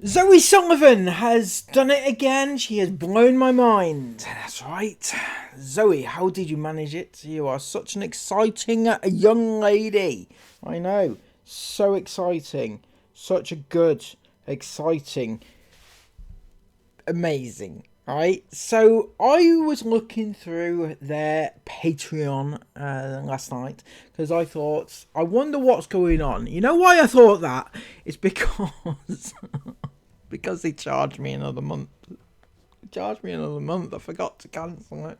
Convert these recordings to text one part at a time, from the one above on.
Zoe Sullivan has done it again. She has blown my mind. That's right. Zoe, how did you manage it? You are such an exciting young lady. I know. So exciting. Such a good, exciting, amazing. Right? So I was looking through their Patreon last night because I thought, I wonder what's going on. You know why I thought that? It's because because they charged me another month. I forgot to cancel it.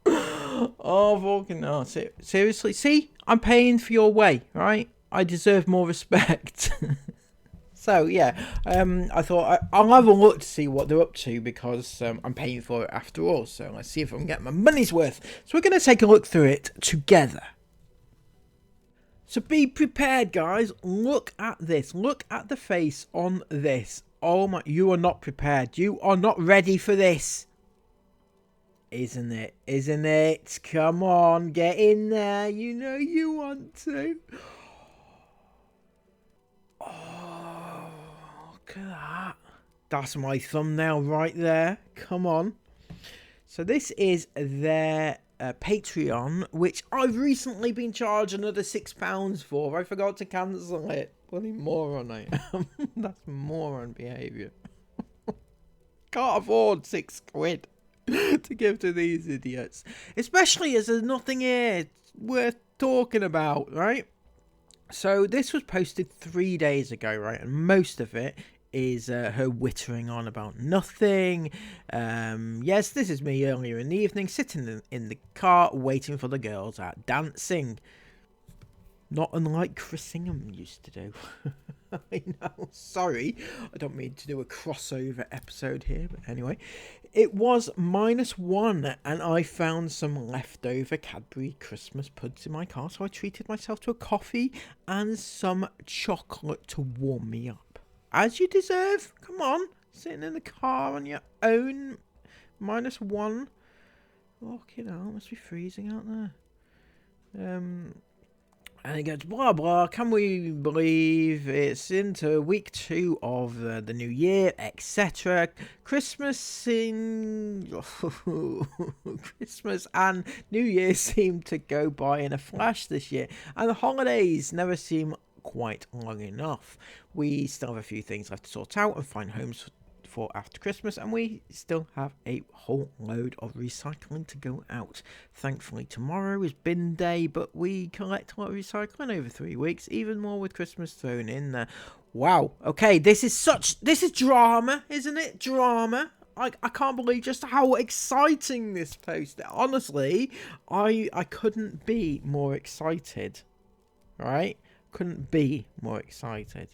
Oh, fucking no. Seriously? See? I'm paying for your way, right? I deserve more respect. So, yeah. I thought I'll have a look to see what they're up to because I'm paying for it after all. So, let's see if I can get my money's worth. So, we're going to take a look through it together. So, be prepared, guys. Look at this. Look at the face on this. Oh my, you are not prepared. You are not ready for this. Isn't it? Isn't it? Come on, get in there. You know you want to. Oh, look at that. That's my thumbnail right there. Come on. So this is their Patreon, which I've recently been charged another £6 for. I forgot to cancel it. Bloody moron I am. That's moron behaviour. Can't afford £6 to give to these idiots. Especially as there's nothing here worth talking about, right? So this was posted 3 days ago, right? And most of it is her whittering on about nothing. Yes, this is me earlier in the evening, sitting in the car, waiting for the girls out dancing. Not unlike Chris Ingham used to do. I know, sorry. I don't mean to do a crossover episode here, but anyway. It was -1, and I found some leftover Cadbury Christmas puds in my car, so I treated myself to a coffee and some chocolate to warm me up. As you deserve. Come on. Sitting in the car on your own. -1. Fucking hell, it must be freezing out there. And it goes, blah, blah, can we believe it's into week 2 of the new year, etc. Christmas and New Year seem to go by in a flash this year. And the holidays never seem quite long enough. We still have a few things left to sort out and find homes for after Christmas, and we still have a whole load of recycling to go out. Thankfully tomorrow is bin day, but we collect a lot of recycling over 3 weeks, even more with Christmas thrown in there. Wow, okay, this is drama, isn't it? Drama. I can't believe just how exciting this post is. Honestly, I couldn't be more excited, right? Couldn't be more excited.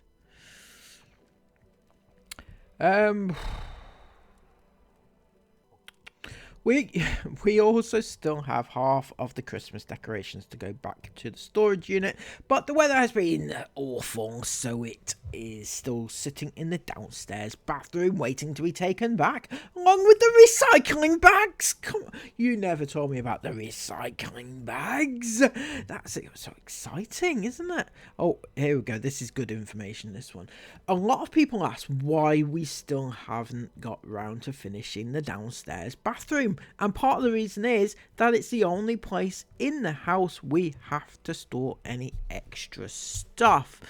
We also still have half of the Christmas decorations to go back to the storage unit, but the weather has been awful, so it is still sitting in the downstairs bathroom waiting to be taken back, along with the recycling bags. Come on, you never told me about the recycling bags. That's so exciting, isn't it? Oh, here we go. This is good information, this one. A lot of people ask why we still haven't got round to finishing the downstairs bathroom, and part of the reason is that it's the only place in the house we have to store any extra stuff.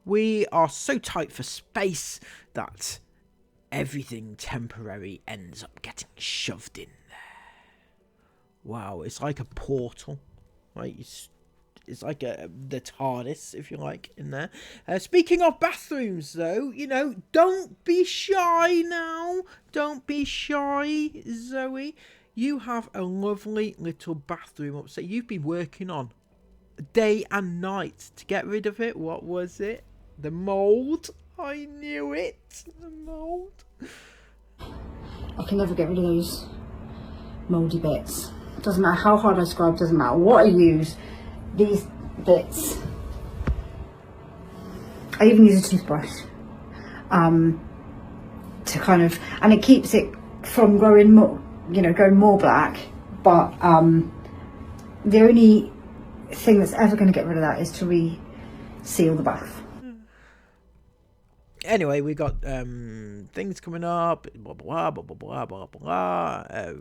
We are so tight for space that everything temporary ends up getting shoved in there. Wow, it's like a portal, right? It's like the TARDIS, if you like, in there. Speaking of bathrooms, though, you know, don't be shy now. Don't be shy, Zoe. You have a lovely little bathroom upstairs. You've been working on day and night to get rid of it. What was it? The mould. I knew it. The mould. I can never get rid of those mouldy bits. Doesn't matter how hard I scrub, doesn't matter what I use. These bits, I even use a toothbrush to kind of, and it keeps it from growing more, going more black. But the only thing that's ever going to get rid of that is to seal the bath. Anyway, we got things coming up, blah blah blah blah blah blah blah.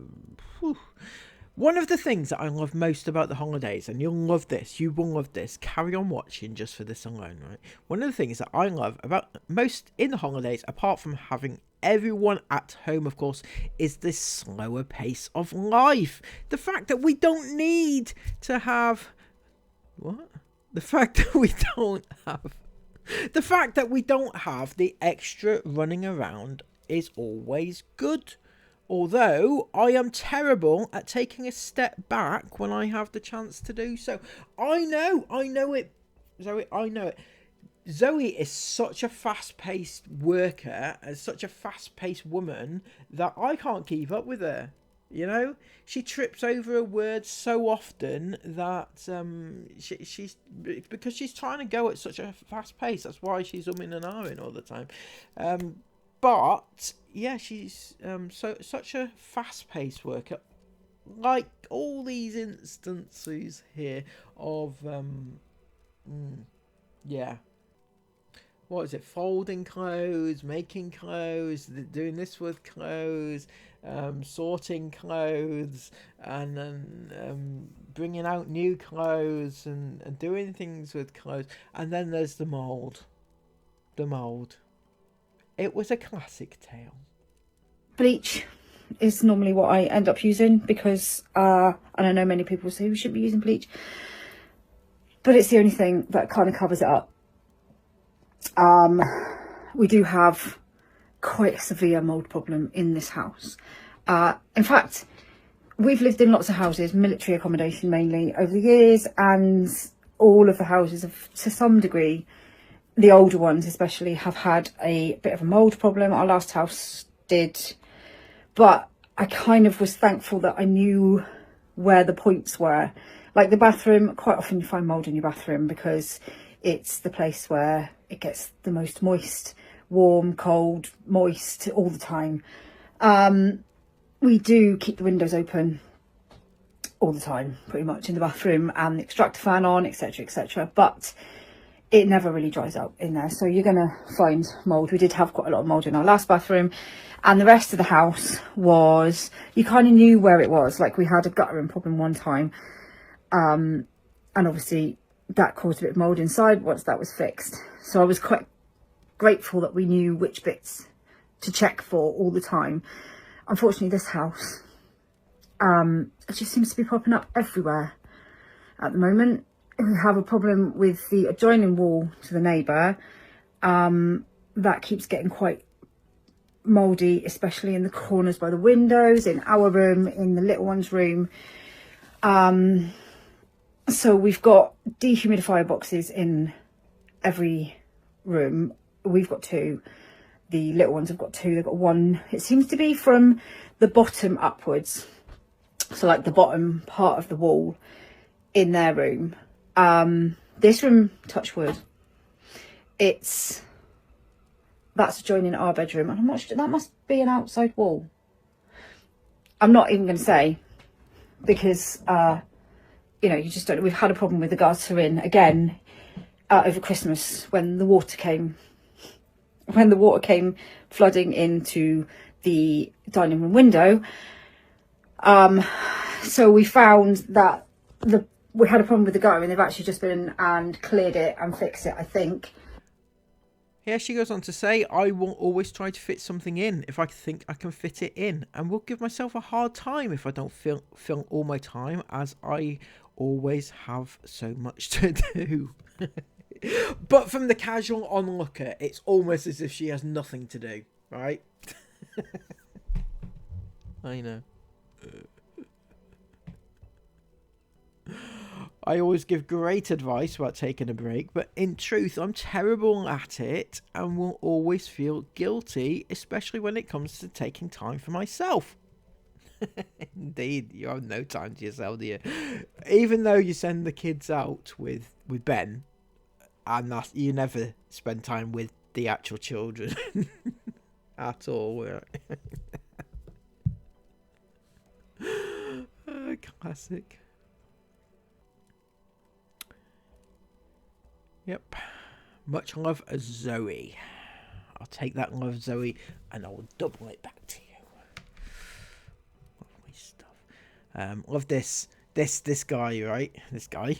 One of the things that I love most about the holidays, and you'll love this, you will love this, carry on watching just for this alone, right? One of the things that I love about most in the holidays, apart from having everyone at home, of course, is this slower pace of life. The fact that we don't need to have... What? The fact that we don't have... The fact that we don't have the extra running around is always good. Although I am terrible at taking a step back when I have the chance to do so. I know it. Zoe, I know it. Zoe is such a fast-paced worker and such a fast-paced woman that I can't keep up with her. You know, she trips over a word so often that she's because she's trying to go at such a fast pace. That's why she's umming and ahhing all the time. But yeah, she's such a fast-paced worker. Like all these instances here of yeah. What is it? Folding clothes, making clothes, doing this with clothes, sorting clothes, and then bringing out new clothes and doing things with clothes. And then there's the mould. The mould. It was a classic tale. Bleach is normally what I end up using because, and I know many people say we shouldn't be using bleach, but it's the only thing that kind of covers it up. We do have quite a severe mould problem in this house. In fact, we've lived in lots of houses, military accommodation mainly, over the years, and all of the houses have, to some degree, the older ones especially, have had a bit of a mould problem. Our last house did, but I kind of was thankful that I knew where the points were. Like the bathroom, quite often you find mould in your bathroom because it's the place where it gets the most moist, warm, cold, moist all the time. We do keep the windows open all the time, pretty much, in the bathroom, and the extractor fan on, etc, etc, but it never really dries out in there, so you're gonna find mould. We did have quite a lot of mould in our last bathroom, and the rest of the house was, you kind of knew where it was. Like we had a guttering problem one time, and obviously that caused a bit of mould inside once that was fixed. So I was quite grateful that we knew which bits to check for all the time. Unfortunately, this house, it just seems to be popping up everywhere at the moment. We have a problem with the adjoining wall to the neighbour. That keeps getting quite mouldy, especially in the corners by the windows, in our room, in the little one's room. So we've got dehumidifier boxes in every room. We've got two. The little ones have got two. They've got one. It seems to be from the bottom upwards. So like the bottom part of the wall in their room. This room, touch wood, that's adjoining our bedroom. And I'm not sure, that must be an outside wall. I'm not even going to say because, you know, you just don't. We've had a problem with the gutter in again over Christmas when the water came flooding into the dining room window. So we found that we had a problem with the gutter, and they've actually just been and cleared it and fixed it, I think. Here she goes on to say, I will always try to fit something in if I think I can fit it in, and will give myself a hard time if I don't fill all my time, as I always have so much to do. But from the casual onlooker, it's almost as if she has nothing to do, right? I know. I always give great advice about taking a break, but in truth, I'm terrible at it and will always feel guilty, especially when it comes to taking time for myself. Indeed, you have no time to yourself, do you? Even though you send the kids out with Ben, and you never spend time with the actual children at all. Classic. Yep. Much love, Zoe. I'll take that love, Zoe, and I will double it back to you. Lovely stuff. Love this guy, right? This guy.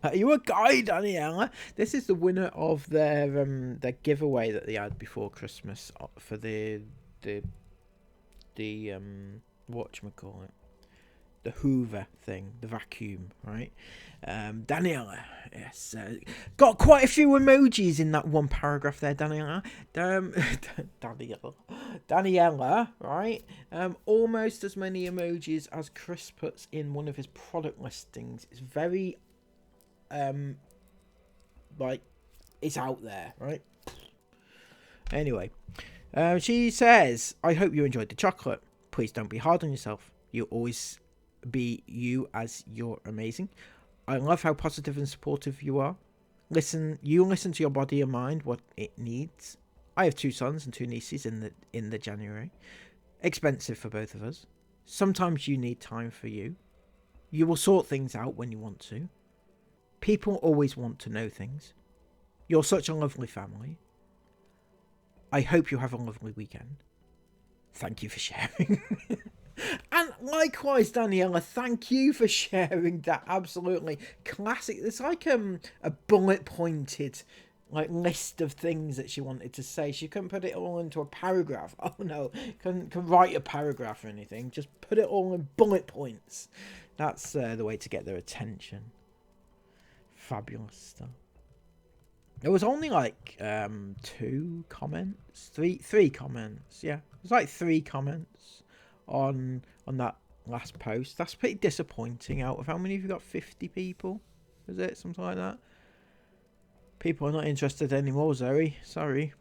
Are you a guy, Daniela? This is the winner of their giveaway that they had before Christmas for the whatchamacallit, the Hoover thing, the vacuum, right? Daniela, yes, got quite a few emojis in that one paragraph there, Daniela. Daniela, right? Almost as many emojis as Chris puts in one of his product listings. It's very, it's out there, right? Anyway, she says, I hope you enjoyed the chocolate. Please don't be hard on yourself. You'll always be you, as you're amazing. I love how positive and supportive you are. You listen to your body and mind, what it needs. I have 2 sons and 2 nieces in the January. Expensive for both of us. Sometimes you need time for you. You will sort things out when you want to. People always want to know things. You're such a lovely family. I hope you have a lovely weekend. Thank you for sharing. And likewise, Daniela, thank you for sharing that absolutely classic. It's like a bullet pointed list of things that she wanted to say. She couldn't put it all into a paragraph. Oh no, couldn't write a paragraph or anything. Just put it all in bullet points. That's the way to get their attention. Fabulous stuff. There was only 2 comments, three comments. Yeah, it was 3 comments on that last post. That's pretty disappointing. Out of how many have you got? 50 people? Is it something like that? People are not interested anymore, Zoe. Sorry.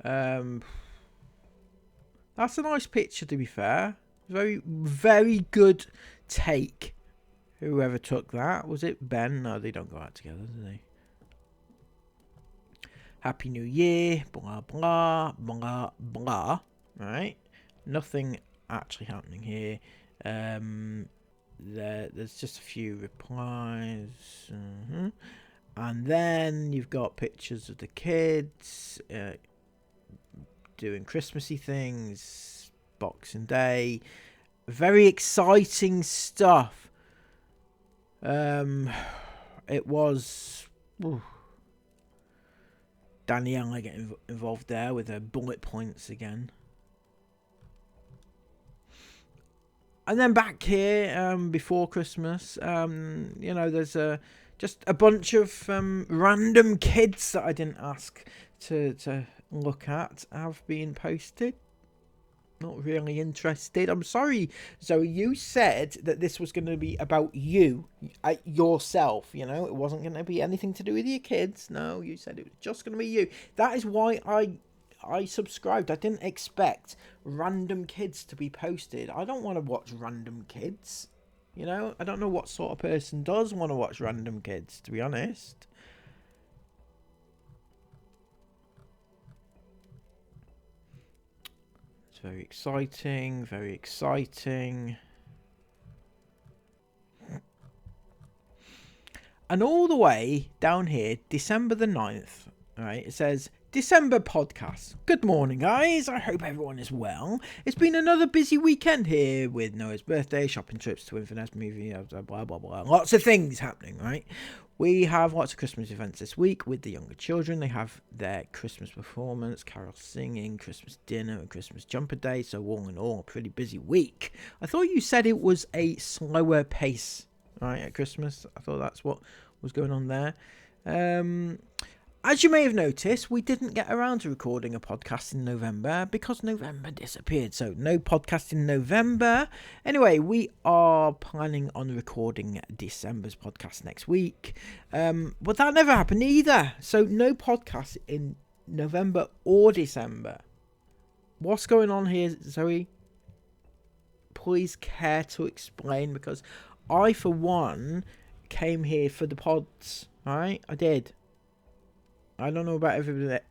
That's a nice picture, to be fair. Very, very good take. Whoever took that. Was it Ben? No, they don't go out together, do they? Happy New Year. Blah, blah, blah, blah. Right? Nothing actually happening here. There's just a few replies. And then you've got pictures of the kids doing Christmassy things. Boxing Day. Very exciting stuff. It was Daniela getting involved there with her bullet points again. And then back here, before Christmas, there's just a bunch of random kids that I didn't ask to look at have been posted. Not really interested. I'm sorry. So you said that this was going to be about you, yourself, it wasn't going to be anything to do with your kids. No, you said it was just going to be you. That is why I subscribed. I didn't expect random kids to be posted. I don't want to watch random kids. I don't know what sort of person does want to watch random kids, to be honest. It's very exciting, very exciting. And all the way down here, December the 9th, right, it says, December podcast. Good morning, guys. I hope everyone is well. It's been another busy weekend here with Noah's birthday, shopping trips to Inverness movie, blah, blah, blah. Lots of things happening, right? We have lots of Christmas events this week with the younger children. They have their Christmas performance, carol singing, Christmas dinner, and Christmas jumper day. So all in all, a pretty busy week. I thought you said it was a slower pace, right, at Christmas. I thought that's what was going on there. As you may have noticed, we didn't get around to recording a podcast in November because November disappeared. So no podcast in November. Anyway, we are planning on recording December's podcast next week. But that never happened either. So no podcast in November or December. What's going on here, Zoe? Please care to explain, because I, for one, came here for the pods, right? I did. I don't know about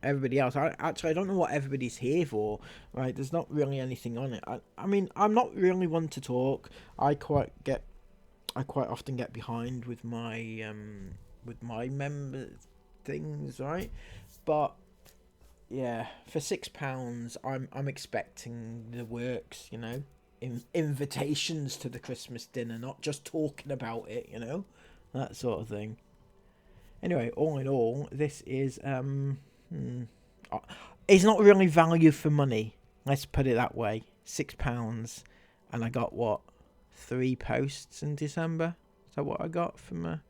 everybody else. I don't know what everybody's here for, right? There's not really anything on it. I mean, I'm not really one to talk. I I quite often get behind with my member things, right? But yeah, for £6, I'm expecting the works, you know, invitations to the Christmas dinner, not just talking about it, you know, that sort of thing. Anyway, all in all, this is it's not really value for money. Let's put it that way. £6, and I got what, 3 posts in December. Is that what I got from a?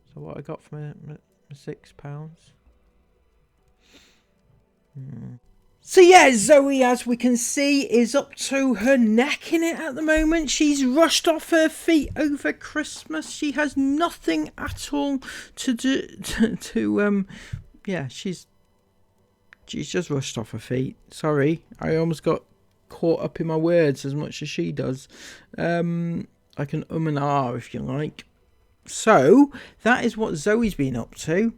Is that what I got from a £6? So yeah, Zoe, as we can see, is up to her neck in it at the moment. She's rushed off her feet over Christmas. She has nothing at all to do. Yeah, she's just rushed off her feet. Sorry, I almost got caught up in my words as much as she does. I can and ah if you like. So that is what Zoe's been up to.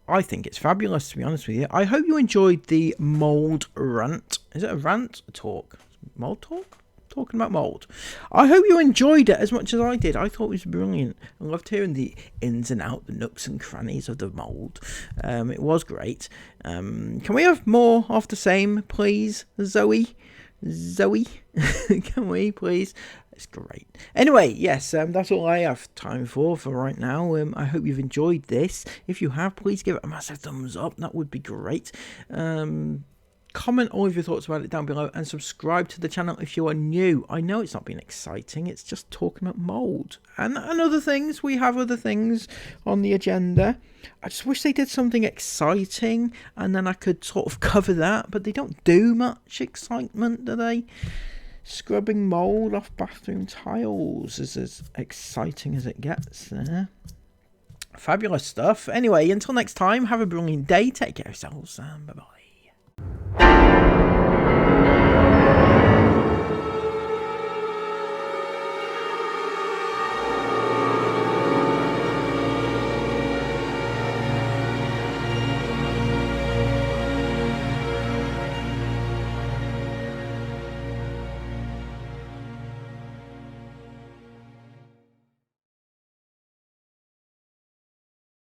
I think it's fabulous, to be honest with you. I hope you enjoyed the mould rant. Is it a rant? A talk? Mould talk? Talking about mould. I hope you enjoyed it as much as I did. I thought it was brilliant. I loved hearing the ins and outs, the nooks and crannies of the mould. It was great. Can we have more of the same, please, Zoe? Can we, please? It's great. Anyway, yes, that's all I have time for right now. I hope you've enjoyed this. If you have, please give it a massive thumbs up. That would be great. Comment all of your thoughts about it down below, and subscribe to the channel if you are new. I know it's not been exciting. It's just talking about mould and other things. We have other things on the agenda. I just wish they did something exciting, and then I could sort of cover that. But they don't do much excitement, do they? Scrubbing mould off bathroom tiles is as exciting as it gets there. Fabulous stuff. Anyway, until next time, have a brilliant day. Take care of yourselves, and bye-bye.